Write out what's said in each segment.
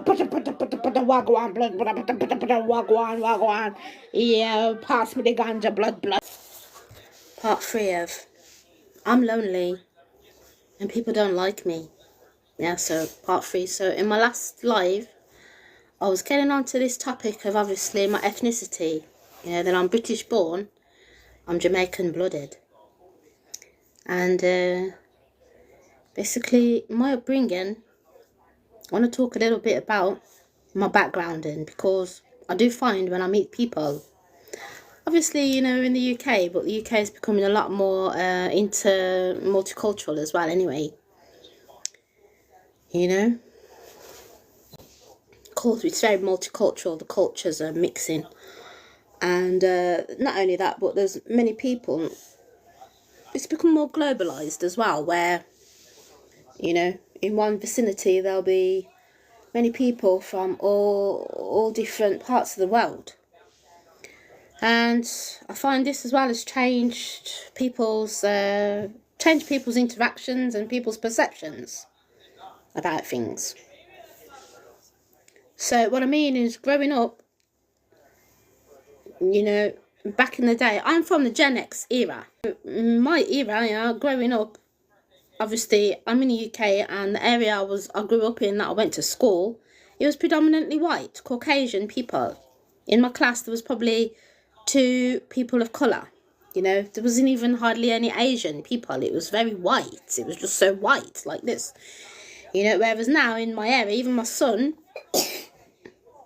wagwan, blood, wagwan. Yeah, pass me the ganja, blood. Part 3 of I'm lonely and people don't like me. Yeah, so part 3. So in my last live, I was getting on to this topic of obviously my ethnicity. You know, that I'm British born, I'm Jamaican blooded. And basically my upbringing, I want to talk a little bit about my background in, because I do find when I meet people, obviously, you know, in the UK, but the UK is becoming a lot more into multicultural as well anyway. You know, it's very multicultural, the cultures are mixing. And not only that, but there's many people, it's become more globalised as well, where, you know, in one vicinity there'll be many people from all different parts of the world. And I find this as well has changed people's interactions and people's perceptions about things. So what I mean is, growing up, you know, back in the day, I'm from the Gen X era. My era, you know, growing up, obviously I'm in the UK, and the area I grew up in, that I went to school, it was predominantly white, Caucasian people. In my class there was probably 2 people of colour. You know, there wasn't even hardly any Asian people. It was very white. It was just so white, like this. You know, whereas now in my area, even my son,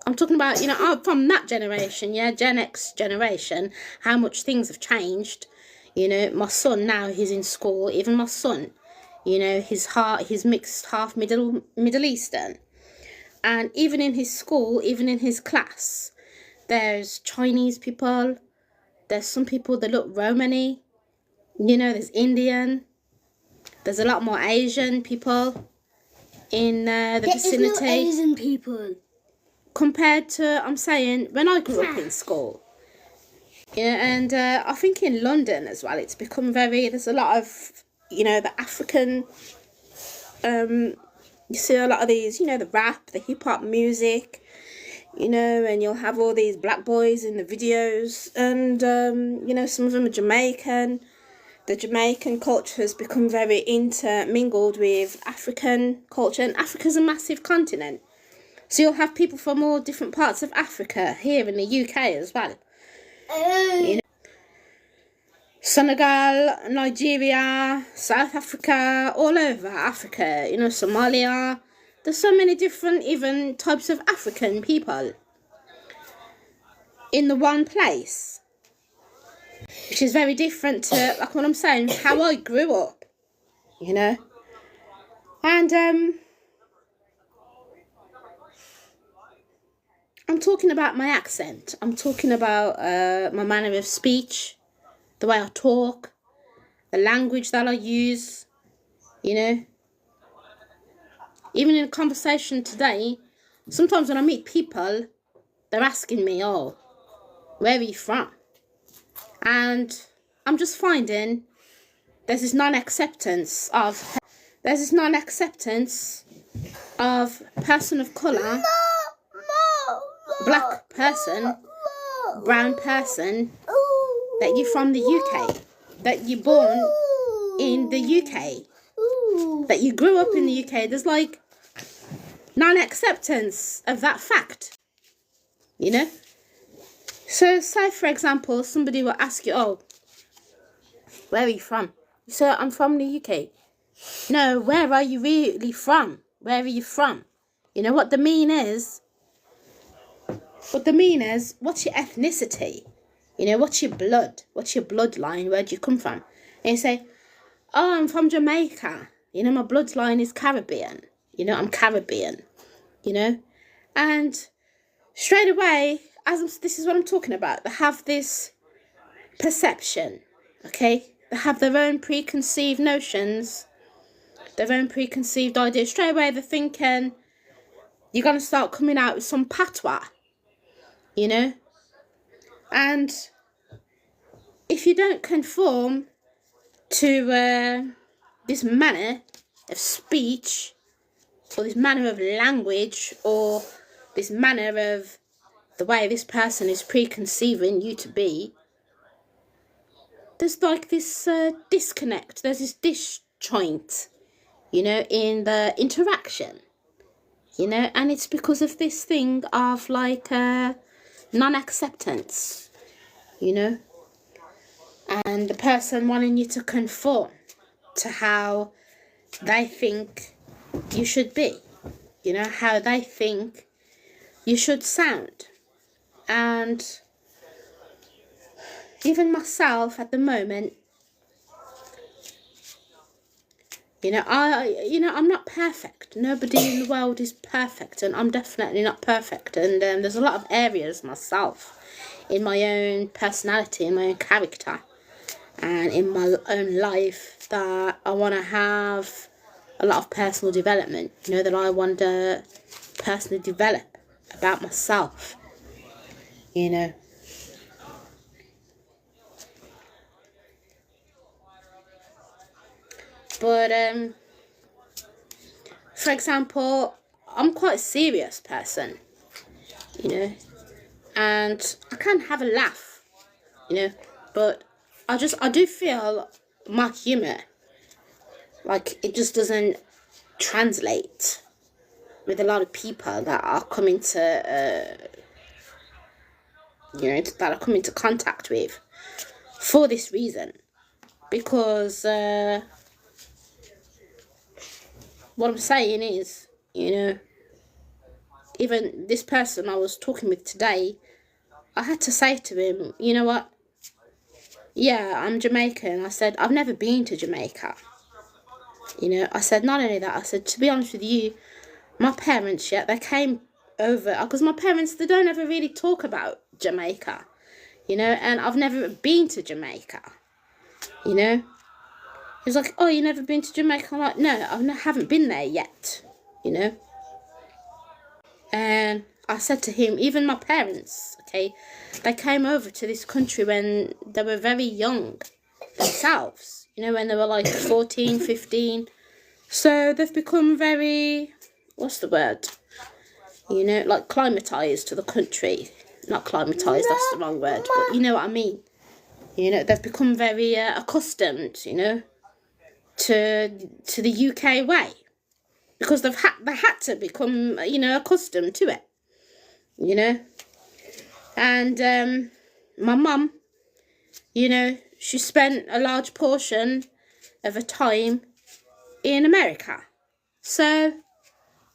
I'm talking about, you know, I'm from that generation, yeah, Gen X generation, how much things have changed. You know, my son now, he's in school, even my son, you know, he's mixed half Middle Eastern. And even in his school, even in his class, there's Chinese people, there's some people that look Romani, you know, there's Indian, there's a lot more Asian people in the vicinity. There's no Asian people. Compared to, I'm saying, when I grew up in school. Yeah, and I think in London as well, it's become there's a lot of, you know, the African, you see a lot of these, you know, the rap, the hip-hop music, you know, and you'll have all these black boys in the videos, and, you know, some of them are Jamaican. The Jamaican culture has become very intermingled with African culture, and Africa's a massive continent. So you'll have people from all different parts of Africa here in the UK as well. You know, Senegal, Nigeria, South Africa, all over Africa, you know, Somalia. There's so many different even types of African people in the one place, which is very different to, like what I'm saying, how I grew up, you know. And I'm talking about my accent. I'm talking about my manner of speech, the way I talk, the language that I use, you know. Even in a conversation today, sometimes when I meet people, they're asking me, oh, where are you from? And I'm just finding there's this non-acceptance of person of colour, black person, brown person, that you're from the UK, that you're born in the UK, that you grew up in the UK. There's like non-acceptance of that fact, you know. So say for example, somebody will ask you, oh, where are you from? You say, I'm from the UK. No, where are you really from? Where are you from? You know what the mean is? What the mean is, what's your ethnicity? You know, what's your blood? What's your bloodline? Where do you come from? And you say, oh, I'm from Jamaica. You know, my bloodline is Caribbean. You know, I'm Caribbean. You know? And straight away, this is what I'm talking about. They have this perception, okay? They have their own preconceived notions, their own preconceived ideas. Straight away, they're thinking you're going to start coming out with some patois, you know? And if you don't conform to this manner of speech, or this manner of language, or this manner of the way this person is preconceiving you to be, there's like this disconnect, there's this disjoint, you know, in the interaction, you know, and it's because of this thing of like non-acceptance, you know, and the person wanting you to conform to how they think you should be, you know, how they think you should sound. And even myself at the moment, you know, I'm not perfect. Nobody in the world is perfect, and I'm definitely not perfect. And there's a lot of areas myself, in my own personality, in my own character, and in my own life, that I want to have a lot of personal development, you know, that I want to personally develop about myself, you know. But for example, I'm quite a serious person, you know, and I can have a laugh, you know, but I do feel my humour, like, it just doesn't translate with a lot of people that are coming to, you know, that are coming to contact with, for this reason, because what I'm saying is, you know, even this person I was talking with today, I had to say to him, you know what, yeah, I'm Jamaican. I said, I've never been to Jamaica. You know, I said, not only that, I said, to be honest with you, my parents, yeah, they came over, because my parents, they don't ever really talk about Jamaica, you know, and I've never been to Jamaica, you know. He was like, oh, you never been to Jamaica? I'm like, no, I haven't been there yet, you know. And I said to him, even my parents, okay, they came over to this country when they were very young themselves, you know, when they were like 14, 15. So they've become very, what's the word? You know, like climatized to the country. Not climatized, that's the wrong word, but you know what I mean. You know, they've become very accustomed, you know, to the UK way, because they had to become, you know, accustomed to it, you know. And my mum, you know, she spent a large portion of her time in America, so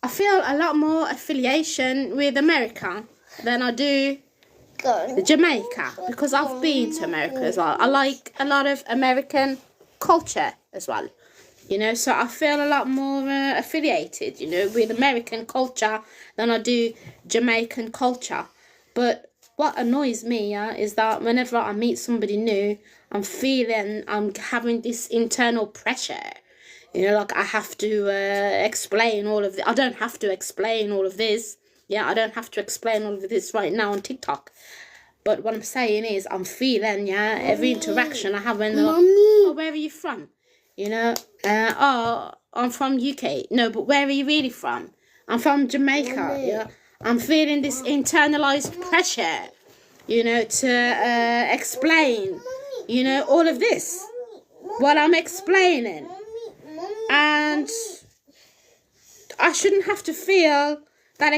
I feel a lot more affiliation with America than I do Jamaica, because I've been to America as well. I like a lot of American culture as well, you know, so I feel a lot more affiliated, you know, with American culture than I do Jamaican culture. But what annoys me is that whenever I meet somebody new, I'm having this internal pressure, you know, like I have to explain all of this. I don't have to explain all of this. Yeah, I don't have to explain all of this right now on TikTok. But what I'm saying is, I'm feeling, yeah, every interaction I have when they're like, oh, where are you from? You know, oh, I'm from UK. No, but where are you really from? I'm from Jamaica, yeah. I'm feeling this internalized pressure, you know, to explain, you know, all of this, what I'm explaining. And I shouldn't have to feel that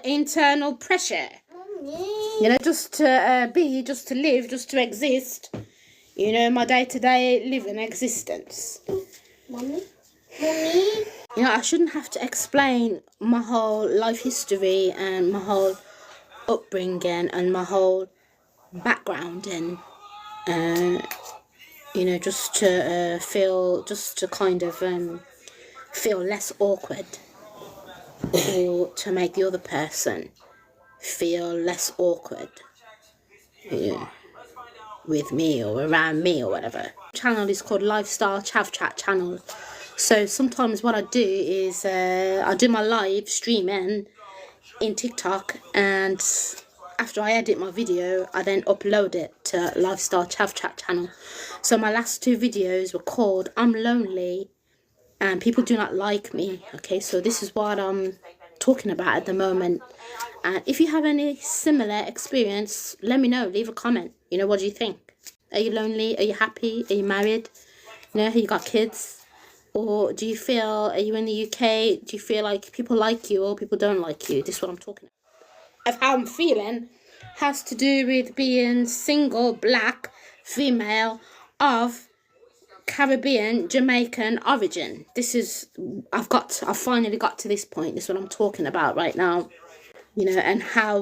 internal pressure, you know, just to be, just to live, just to exist, you know, my day-to-day living existence. Mommy? You know, I shouldn't have to explain my whole life history and my whole upbringing and my whole background, and you know, just to kind of feel less awkward, or to make the other person feel less awkward, you know, with me or around me or whatever. The channel is called Lifestyle Chav Chat channel. So sometimes what I do is I do my live streaming in TikTok, and after I edit my video, I then upload it to Lifestyle Chav Chat channel. So my last two videos were called I'm Lonely and people do not like me. Okay, so this is what I'm talking about at the moment. And if you have any similar experience, let me know. Leave a comment. You know, what do you think? Are you lonely? Are you happy? Are you married? You know, you got kids? Or do you feel, are you in the UK? Do you feel like people like you or people don't like you? This is what I'm talking about. Of how I'm feeling has to do with being single, black, female, of Caribbean, Jamaican origin. This is, I've finally got to this point. This is what I'm talking about right now. You know, and how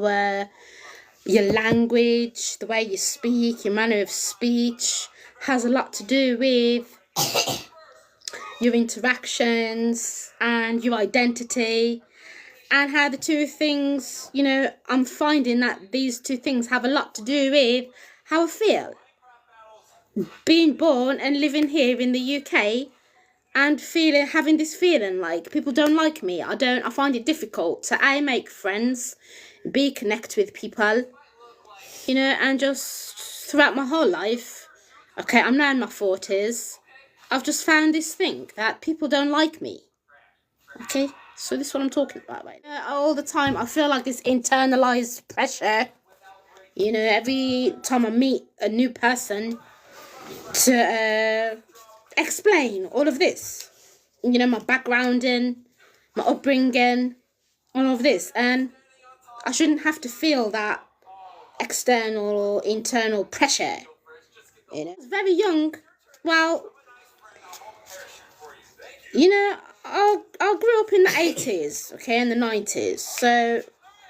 your language, the way you speak, your manner of speech has a lot to do with your interactions and your identity, and how the two things, you know, I'm finding that these two things have a lot to do with how I feel. Being born and living here in the UK and having this feeling like people don't like me. I find it difficult to make friends, connect with people, you know, and just throughout my whole life, okay, I'm now in my 40s, I've just found this thing that people don't like me. Okay, so this is what I'm talking about right now. All the time I feel like this internalized pressure, you know, every time I meet a new person to explain all of this, you know, my background and my upbringing, all of this, and I shouldn't have to feel that external or internal pressure, you know. I was very young. Well, you know, I grew up in the 80s, okay, in the 90s, so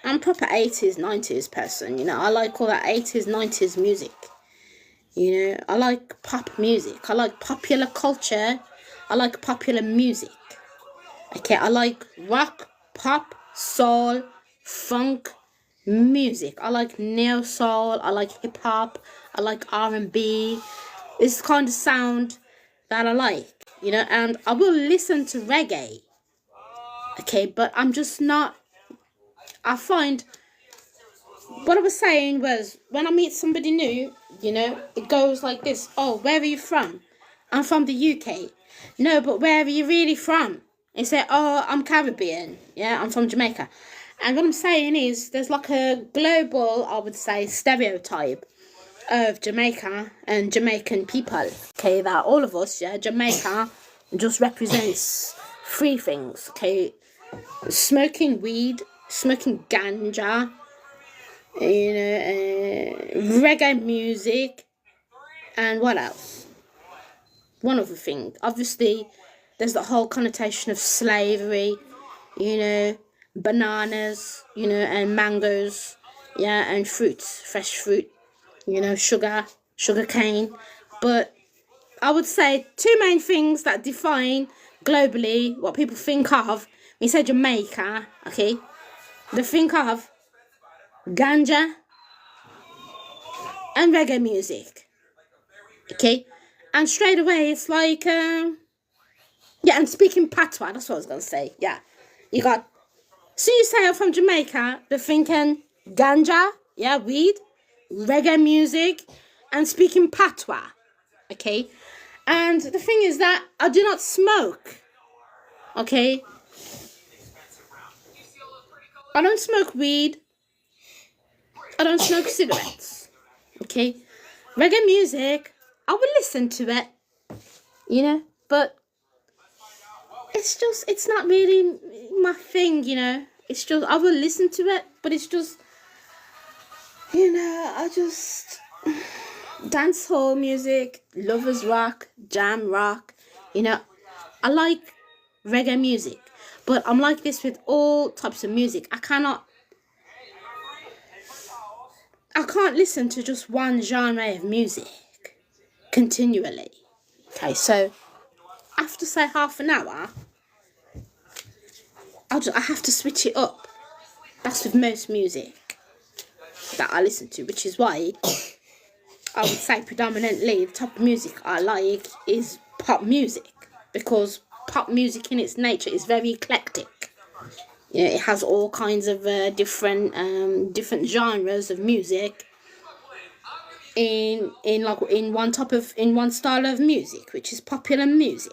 I'm a proper 80s, 90s person, you know. I like all that 80s, 90s music, you know. I like pop music, I like popular culture, I like popular music, okay. I like rock, pop, soul, funk music. I like neo soul, I like hip hop, I like R&B. It's the kind of sound that I like, you know, and I will listen to reggae, okay, but I'm just not, I find, what I was saying was, when I meet somebody new, you know, it goes like this: oh, where are you from? I'm from the UK. No, but where are you really from? They say, oh, I'm Caribbean, yeah, I'm from Jamaica. And what I'm saying is, there's like a global, I would say, stereotype of Jamaica and Jamaican people, okay, that all of us, yeah, Jamaica just represents three things, okay: smoking weed, smoking ganja, you know, reggae music, and what else? One other thing. Obviously, there's the whole connotation of slavery, you know, bananas, you know, and mangoes, yeah, and fruits, fresh fruit, you know, sugar cane. But I would say two main things that define globally what people think of when you say Jamaica, okay? They think of ganja and reggae music, okay? And straight away it's like, yeah, and speaking patois, that's what I was going to say, yeah. You got, so you say I'm from Jamaica, they're thinking ganja, yeah, weed, reggae music, and speaking patois, okay? And the thing is that I do not smoke, okay? I don't smoke weed. I don't smoke cigarettes, okay? Reggae music, I will listen to it, you know, but it's just, it's not really my thing, you know. It's just, I will listen to it, but it's just, you know, I just, dancehall music, lovers rock, jam rock, you know. I like reggae music, but I'm like this with all types of music. I can't listen to just one genre of music continually. Okay, so after say half an hour, I have to switch it up. That's with most music that I listen to, which is why I would say predominantly the type of music I like is pop music, because pop music in its nature is very eclectic. You know, it has all kinds of different genres of music in one style of music, which is popular music.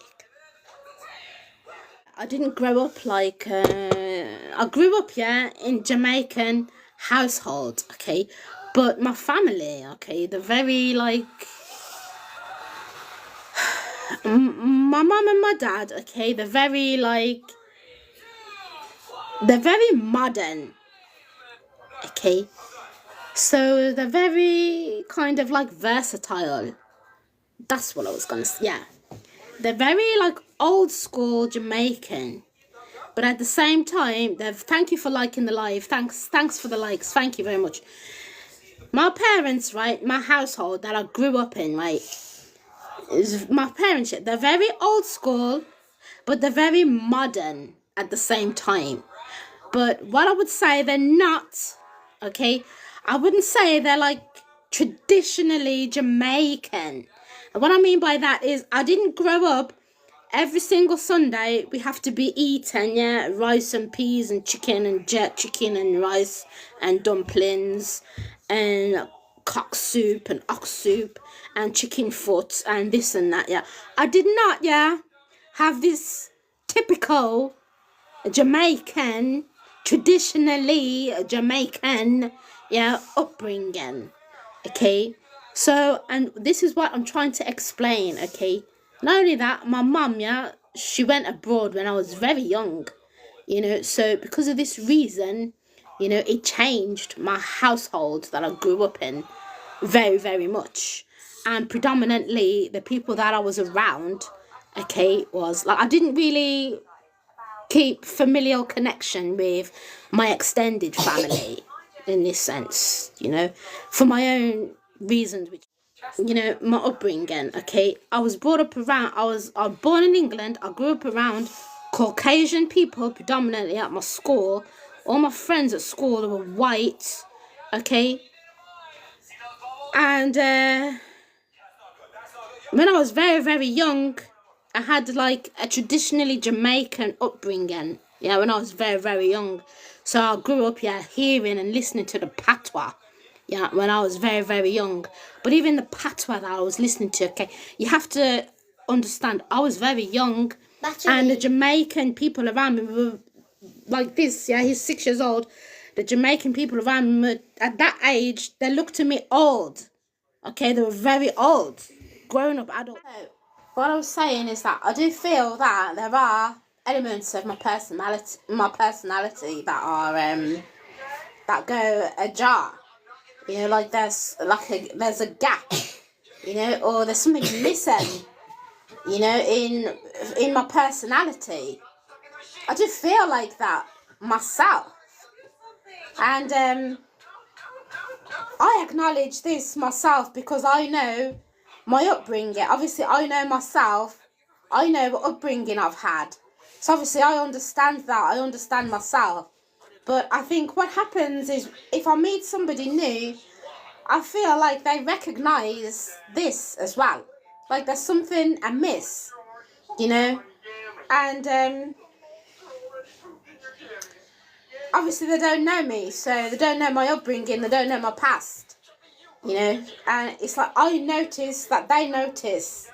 I didn't grow up like, I grew up, yeah, in Jamaican household, okay, but my family, okay, they're very, like, my mum and my dad, okay, they're very, like, they're very modern, okay, so they're very kind of, like, versatile. That's what I was gonna say, yeah. They're very, like, old school Jamaican. But at the same time, thank you for liking the live. Thanks for the likes. Thank you very much. My parents, right, my household that I grew up in, right, is my parents. They're very old school, but they're very modern at the same time. But what I would say, they're not, okay? I wouldn't say they're like traditionally Jamaican. And what I mean by that is I didn't grow up every single Sunday we have to be eating, yeah, rice and peas and chicken and jerk chicken and rice and dumplings and cock soup and ox soup and chicken foot and this and that, yeah. I did not, yeah, have this typical Jamaican, traditionally Jamaican, yeah, upbringing, okay? So, and this is what I'm trying to explain, okay? Not only that, my mum, yeah, she went abroad when I was very young, you know, so because of this reason, you know, it changed my household that I grew up in very, very much. And predominantly, the people that I was around, okay, was, like, I didn't really keep familial connection with my extended family in this sense, you know, for my own reasons, which, you know, my upbringing, okay. I was brought up around, I was born in England. I grew up around Caucasian people predominantly at my school. All my friends at school were white, okay. And when I was very, very young, I had like a traditionally Jamaican upbringing, yeah, when I was very, very young. So I grew up, yeah, hearing and listening to the patois, yeah, when I was very, very young. But even the patois that I was listening to, okay, you have to understand, I was very young, and the Jamaican people around me were like this, yeah, he's 6 years old. The Jamaican people around me, at that age, they looked to me old, okay, they were very old, grown up adult. So, what I was saying is that I do feel that there are elements of my personality that are that go ajar. You know, like there's a gap, you know, or there's something missing, you know, in my personality. I do feel like that myself, and I acknowledge this myself because I know my upbringing. Obviously, I know myself. I know what upbringing I've had. So obviously, I understand that. I understand myself. But I think what happens is if I meet somebody new, I feel like they recognise this as well. Like there's something amiss, you know? And obviously they don't know me, so they don't know my upbringing, they don't know my past, you know? And it's like I notice that they notice.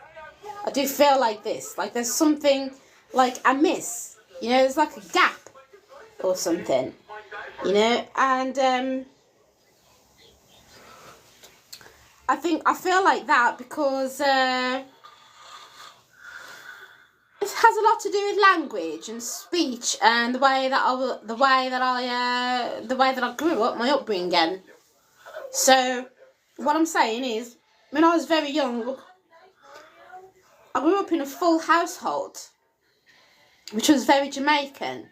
I do feel like this, like there's something like amiss, you know, there's like a gap or something, you know? And I feel like that because it has a lot to do with language and speech and the way that I grew up, my upbringing. So what I'm saying is, when I was very young, I grew up in a full household, which was very Jamaican,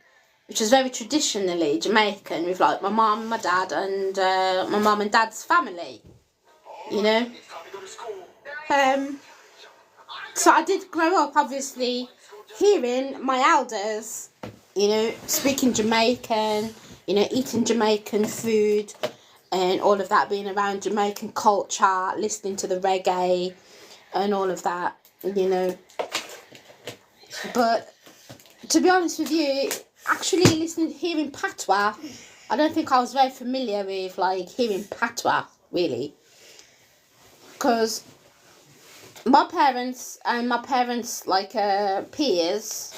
which was very traditionally Jamaican, with like my mum, my dad, and my mum and dad's family, you know. So I did grow up, obviously, hearing my elders, you know, speaking Jamaican, you know, eating Jamaican food, and all of that, being around Jamaican culture, listening to the reggae, and all of that, you know. But to be honest with you, actually hearing patois, I don't think I was very familiar with like hearing patois, really, because my parents and my parents' like peers,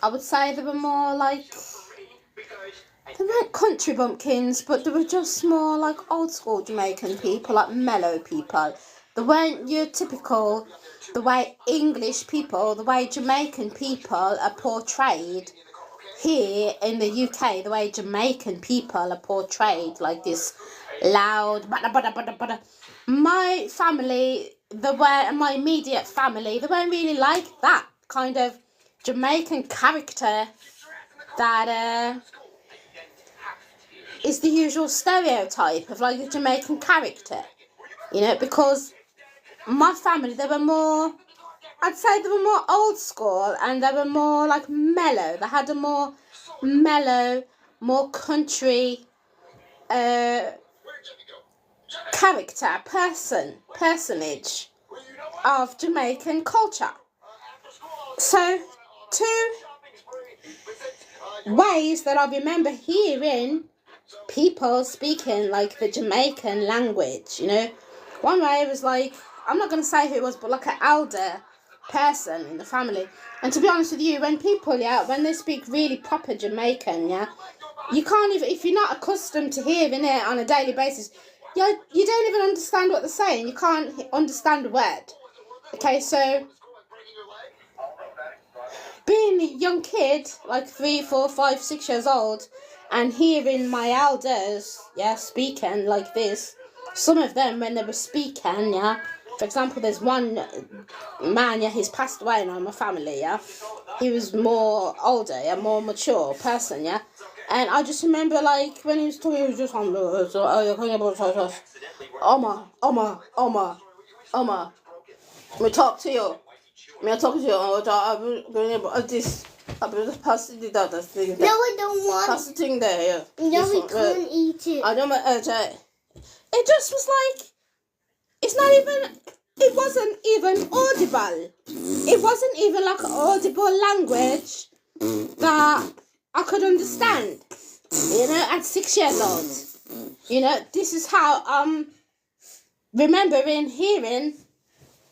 I would say they were more like, they weren't country bumpkins, but they were just more like old school Jamaican people, like mellow people. They weren't your typical, the way English people, the way Jamaican people are portrayed here in the UK, the way Jamaican people are portrayed, like this loud, my family, my immediate family, they weren't really like that kind of Jamaican character that is the usual stereotype of like the Jamaican character, you know, because my family, they were more, I'd say they were more old school, and they were more like mellow. They had a more mellow, more country character, personage of Jamaican culture. So, two ways that I remember hearing people speaking like the Jamaican language, you know. One way was like, I'm not going to say who it was, but like an elder person in the family. And to be honest with you, when people, when they speak really proper Jamaican, you can't even, if you're not accustomed to hearing it on a daily basis, you don't even understand what they're saying. You can't understand a word. Okay, so being a young kid, like 3, 4, 5, 6 years old, and hearing my elders, speaking like this, some of them when they were speaking, for example, there's one man, he's passed away now in my family, he was more older, more mature person, and I just remember, like, when he was talking, he was just on Oma, we talk to you. I talk to you. I'm going to this. I'm just passing the other thing. No, I don't want. Pass the thing there. No, we can't eat it. I don't want to. It just was like, it's not even. It wasn't even audible. It wasn't even like audible language that I could understand. You know, at 6 years old. You know, this is how remembering hearing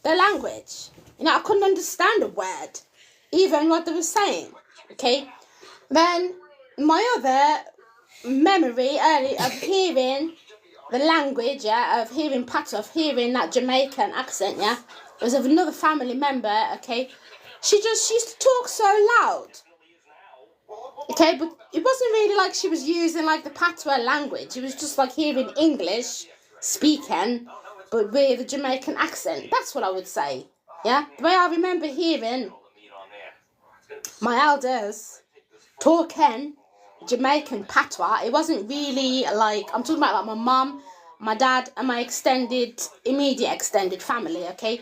the language. You know, I couldn't understand a word, even what they were saying, okay? Then, my other memory early of hearing the language, of hearing that Jamaican accent, was of another family member, okay? She used to talk so loud, okay? But it wasn't really like she was using, like, the patois language. It was just like hearing English speaking, but with a Jamaican accent. That's what I would say. The way I remember hearing my elders talking Jamaican patois, it wasn't really like, I'm talking about like my mum, my dad, and my immediate extended family, okay?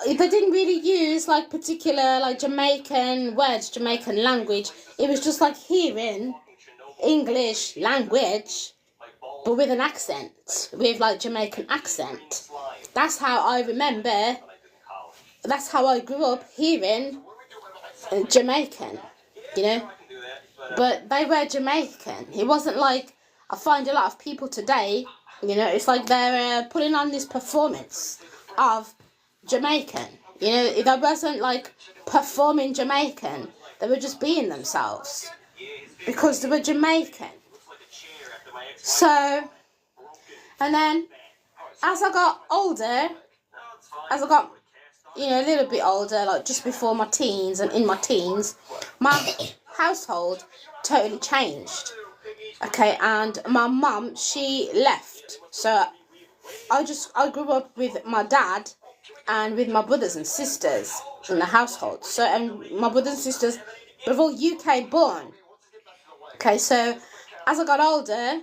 They didn't really use like particular like Jamaican words, Jamaican language. It was just like hearing English language, but with an accent, with like Jamaican accent. That's how I remember. That's how I grew up hearing Jamaican, you know. But they were Jamaican. It wasn't like, I find a lot of people today, you know, it's like they're putting on this performance of Jamaican. You know, they wasn't like performing Jamaican. They were just being themselves because they were Jamaican. So, and then as I got older, a little bit older, like just before my teens and in my teens, my household totally changed. Okay, and my mum, she left. So I grew up with my dad and with my brothers and sisters in the household. So, and my brothers and sisters were all UK born. Okay, so as I got older,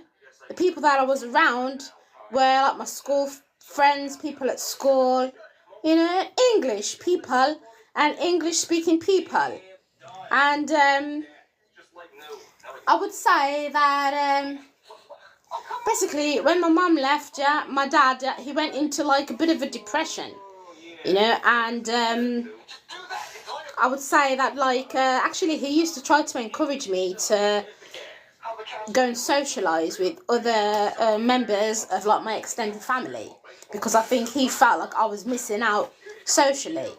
the people that I was around were like my school friends, people at school, you know, English people and English-speaking people. And I would say that basically when my mum left, my dad, he went into like a bit of a depression, you know, and I would say that like actually he used to try to encourage me to go and socialise with other members of like my extended family, because I think he felt like I was missing out socially.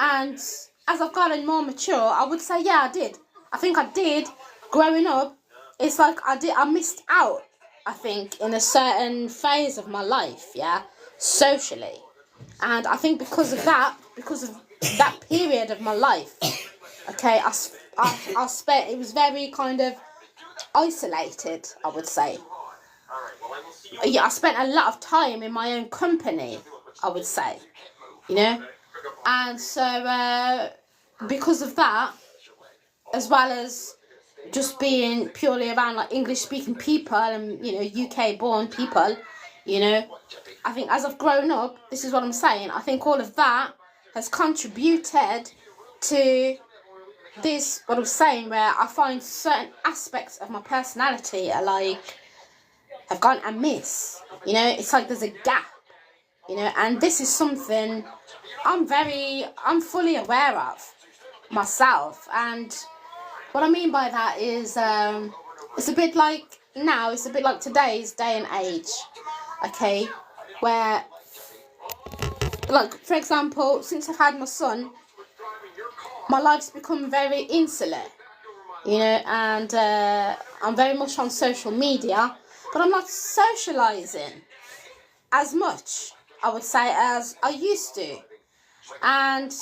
And as I've gotten more mature, I would say, yeah, I did. I think I did. Growing up, it's like I missed out, I think, in a certain phase of my life, yeah, socially. And I think because of that period of my life, okay, I spent, it was very kind of isolated, I would say. Yeah, I spent a lot of time in my own company, I would say, you know. And so because of that, as well as just being purely around like English speaking people and, you know, UK born people, you know, I think as I've grown up, this is what I'm saying, I think all of that has contributed to this, what I'm saying, where I find certain aspects of my personality are like, have gone amiss, you know. It's like there's a gap, you know, and this is something I'm fully aware of myself. And what I mean by that is it's a bit like now, it's a bit like today's day and age, okay, where, like, for example, since I've had my son, my life's become very insular, you know, and I'm very much on social media, but I'm not socialising as much, I would say, as I used to. And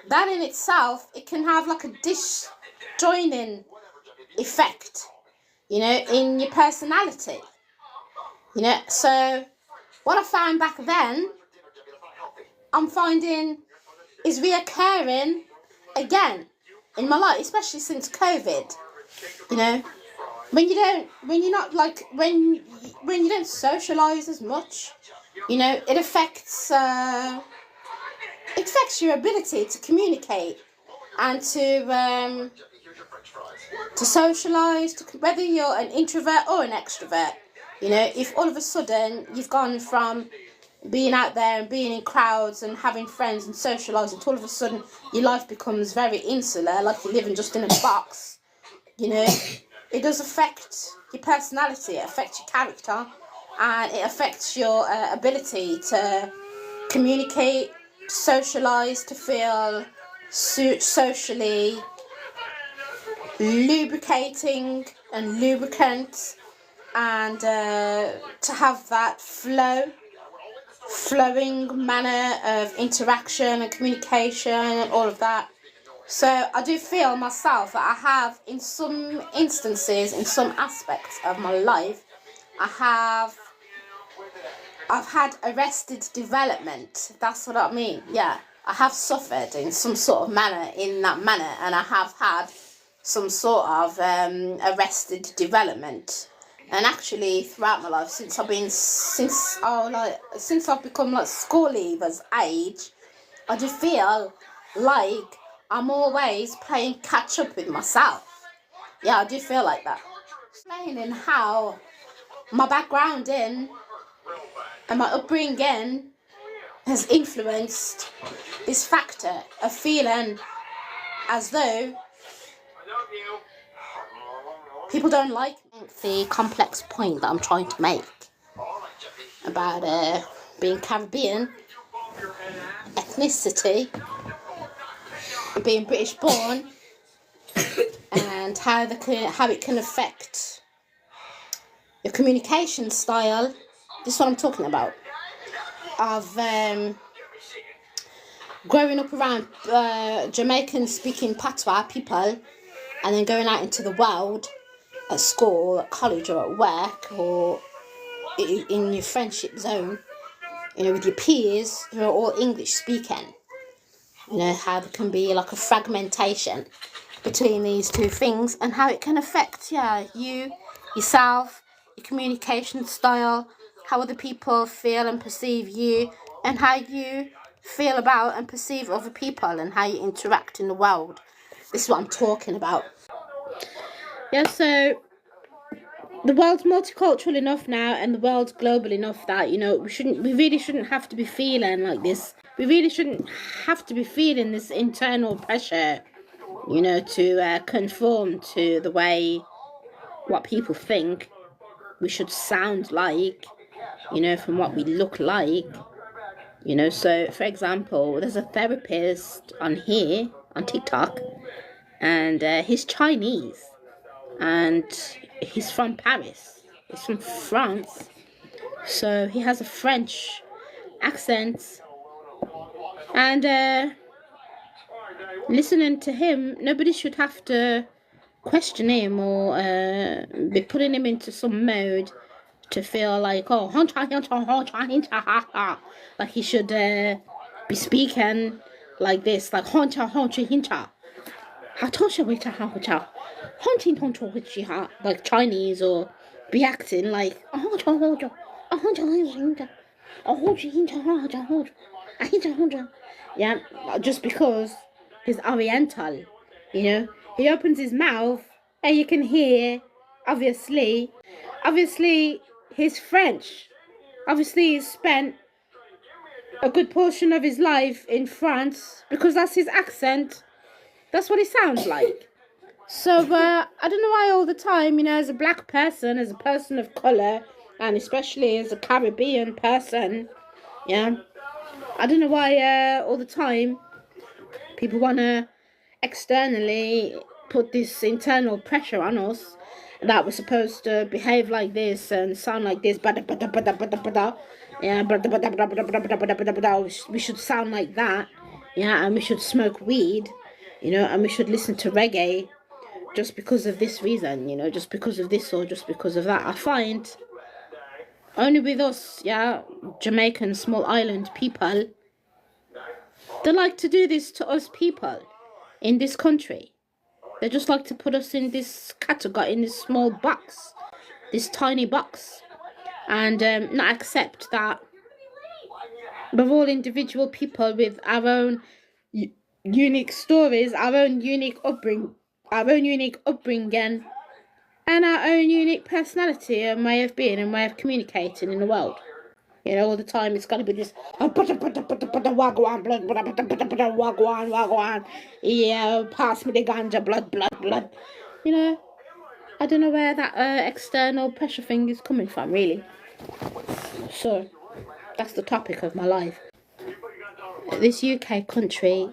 that in itself, it can have like a disjoining effect, you know, in your personality, you know. So what I found back then, I'm finding is reoccurring again in my life, especially since COVID, you know. When you don't socialise as much, you know, it affects your ability to communicate and to socialise, whether you're an introvert or an extrovert. You know, if all of a sudden you've gone from being out there and being in crowds and having friends and socialising to all of a sudden your life becomes very insular, like you're living just in a box, you know, it does affect your personality, it affects your character, and it affects your ability to communicate, socialise, to feel socially lubricating and lubricant, and to have that flowing manner of interaction and communication and all of that. So I do feel myself that I have, in some instances, in some aspects of my life, I've had arrested development. That's what I mean. Yeah, I have suffered in some sort of manner, in that manner, and I have had some sort of arrested development. And actually, throughout my life, since I've become like school leavers age, I do feel like I'm always playing catch up with myself. Yeah, I do feel like that. Explaining how my background and my upbringing has influenced this factor of feeling as though people don't like the complex point that I'm trying to make about being Caribbean, ethnicity, being British born, and how it can affect your communication style. This is what I'm talking about. Of growing up around Jamaican speaking patois people, and then going out into the world at school, at college, or at work, or in your friendship zone, you know, with your peers who are all English speaking. You know, how there can be like a fragmentation between these two things, and how it can affect, you, yourself, your communication style, how other people feel and perceive you, and how you feel about and perceive other people, and how you interact in the world. This is what I'm talking about. Yeah, so the world's multicultural enough now, and the world's global enough that, you know, we really shouldn't have to be feeling like this. We really shouldn't have to be feeling this internal pressure, you know, to conform to the way what people think we should sound like, you know, from what we look like, you know. So, for example, there's a therapist on here on TikTok, and he's Chinese, and he's from Paris. He's from France, so he has a French accent, and listening to him, nobody should have to question him or be putting him into some mode to feel like, oh, like he should be speaking like this, like like Chinese, or be acting like yeah, just because he's Oriental, you know. He opens his mouth and you can hear, obviously he's French. Obviously he's spent a good portion of his life in France, because that's his accent. That's what he sounds like. So I don't know why all the time, you know, as a black person, as a person of colour, and especially as a Caribbean person, yeah, I don't know why all the time people want to externally put this internal pressure on us that we're supposed to behave like this and sound like this, yeah, we should sound like that, yeah, and we should smoke weed, you know, and we should listen to reggae just because of this reason, you know, just because of this or just because of that. I find only with us, yeah, Jamaican small island people, they like to do this to us people in this country. They just like to put us in this category, in this small box, this tiny box, and not accept that we're all individual people with our own unique stories, our own unique upbringing, and our own unique personality and way of being and way of communicating in the world. You know, all the time it's got to be this wagwan, yeah, pass me the ganja, blood. You know, I don't know where that external pressure thing is coming from, really. So, that's the topic of my life. This UK country,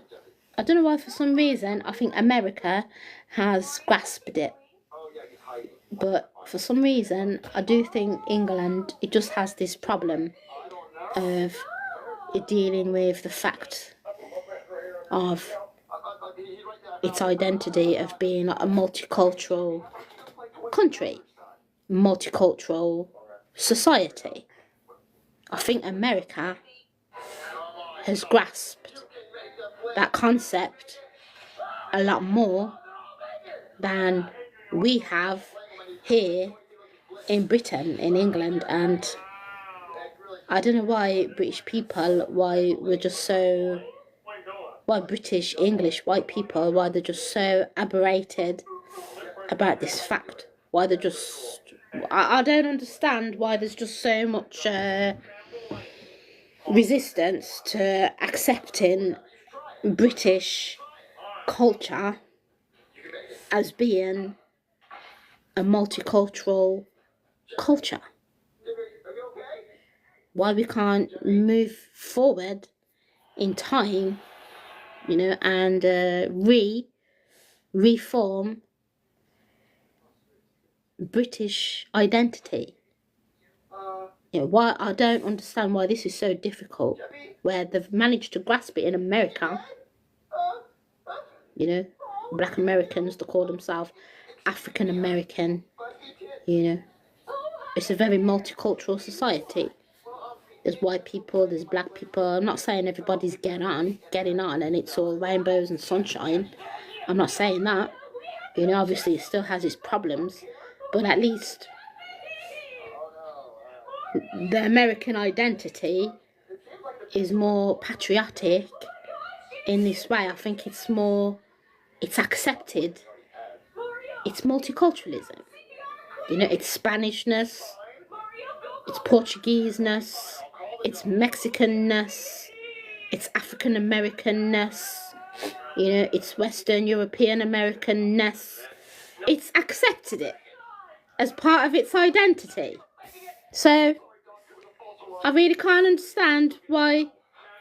I don't know why, for some reason, I think America has grasped it. But for some reason, I do think England, it just has this problem of dealing with the fact of its identity of being a multicultural country, multicultural society. I think America has grasped that concept a lot more than we have here in Britain, in England, and I don't know why British people, why British, English, white people, why they're just so aberrated about this fact. Why they're just, I don't understand why there's just so much resistance to accepting British culture as being a multicultural culture. Why we can't move forward in time, you know, and reform British identity. You know, why I don't understand why this is so difficult, where they've managed to grasp it in America. You know, black Americans, they call themselves African American. You know, it's a very multicultural society. There's white people, there's black people. I'm not saying everybody's getting on and it's all rainbows and sunshine. I'm not saying that. You know, obviously it still has its problems, but at least the American identity is more patriotic in this way. I think it's accepted. It's multiculturalism. You know, it's Spanishness, it's Portugueseness, it's Mexicanness, it's African Americanness, you know, it's Western European Americanness. It's accepted it as part of its identity. So I really can't understand why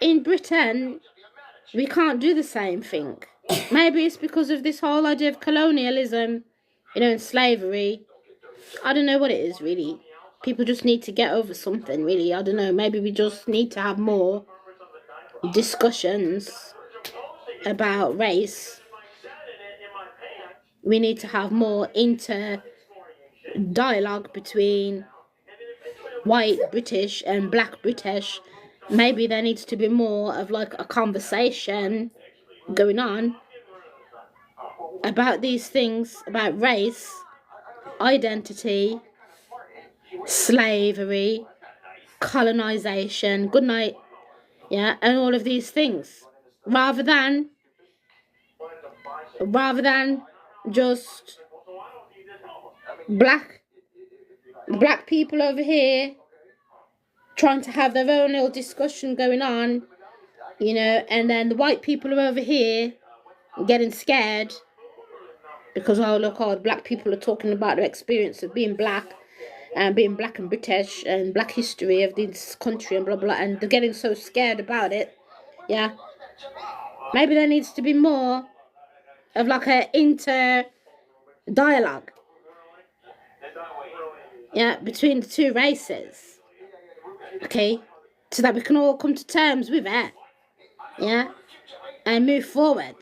in Britain we can't do the same thing. Maybe it's because of this whole idea of colonialism, and slavery. I don't know what it is, really. People just need to get over something, really. I don't know. Maybe we just need to have more discussions about race. We need to have more dialogue between white British and black British. Maybe there needs to be more of like a conversation going on about these things, about race, identity, slavery, colonization, good night, and all of these things, rather than just black people over here trying to have their own little discussion going on, and then the white people are over here getting scared because, oh look, black people are talking about their experience of being black and being black and British and black history of this country and blah blah, and they're getting so scared about it. Maybe there needs to be more of like a dialogue between the two races, okay, so that we can all come to terms with it, and move forward.